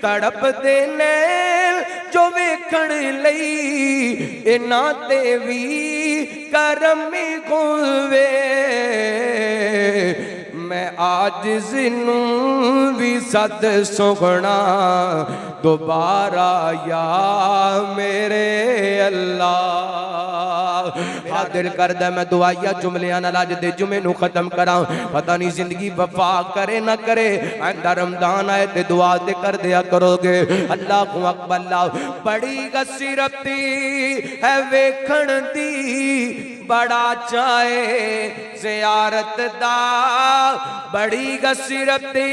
तड़पदे नैन जो वेखण लई इन्हां ते वी करम होवे। मैं आजिज़ नूं भी सद सुगना दोबारा या मेरे अल्लाह। मेरा दिल करदा मैं दुआया जुमलियां नाल अज दे जुमे नूं खत्म करां। पता नहीं जिंदगी वफा करे ना करे, आंदा रमजान आए ते दुआ ते कर दिया करोगे। अल्लाहु अकबर। बड़ी गसीरती है वेखण दी बड़ा चाहे ज़ियारत दा, बड़ी गसीरती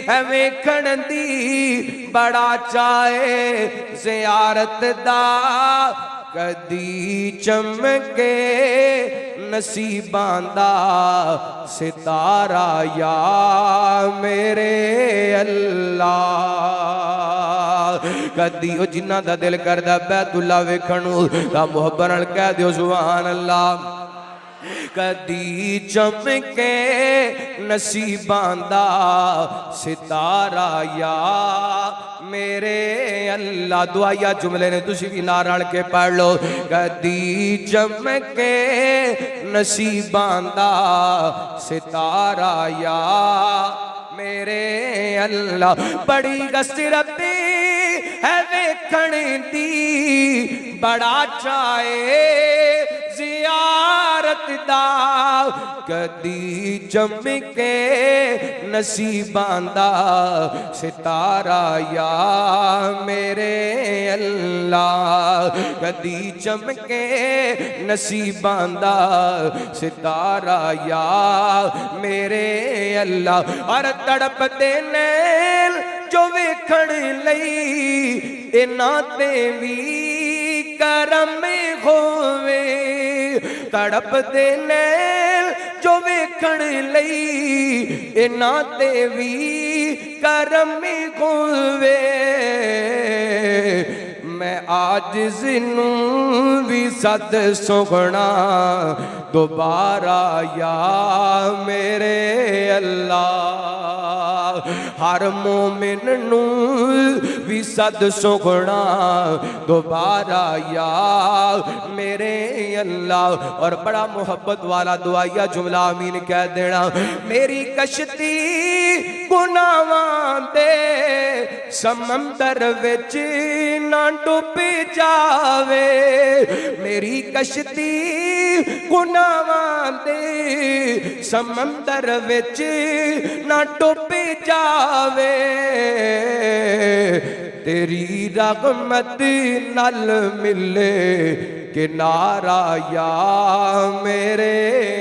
है वेखण दी बड़ा चाहे ज़ियारत दा। कदी चमके नसीबां दा सितारा या मेरे अल्लाह। कदी ओ जिन्ना दा दिल करदा बैतुल्ला वेखण नूं ता मुहब्बत नाल कह दिओ सुभान अल्लाह। कदी चमके नसीबां दा सितारा या मेरे अल्लाह। दुआया जुमले ने तुसी भी नाल रल के पढ़ लो। कदी चमके नसीबां दा सितारा या मेरे अल्लाह। बड़ी गसीरती है वेखण दी बड़ा चाहे ज़ियारत दा। कदी चमके नसीबां दा सितारा या मेरे अल्लाह। कदी चमके नसीबां दा सितारा या मेरे अल्लाह। और तड़पदे नैन जो वेखण लई इन्हां ते वी करम होवे। तड़पदे नैन जो वेखण लई इन्हां ते वी करम होवे। मैं आजिज़ नूं भी सद सुगना दोबारा या मेरे अल्लाह। हर मोमिन नूं भी सद सुगना दोबारा या मेरे अल्लाह। और बड़ा मोहब्बत वाला दुआया जुमला आमीन कह देना। मेरी कश्ती गुनाहां दे समंदर विच ना डुब जावे। मेरी कश्ती गुनाहां दे समंदर विच ना डुब जावे। तेरी रहमत नल मिले किनारा या मेरे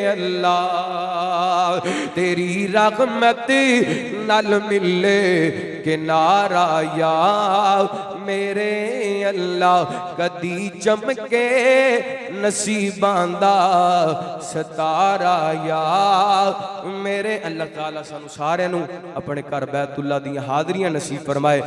अल्लाह। तेरी रहमत नल मिले किनारा या मेरे अल्लाह। कदी चमके नसीबां दा सितारा या मेरे अल्लाह। ताला सानू सारियां नू अपने घर बैतुल्ला दी हाज़रियां नसीब फरमाए।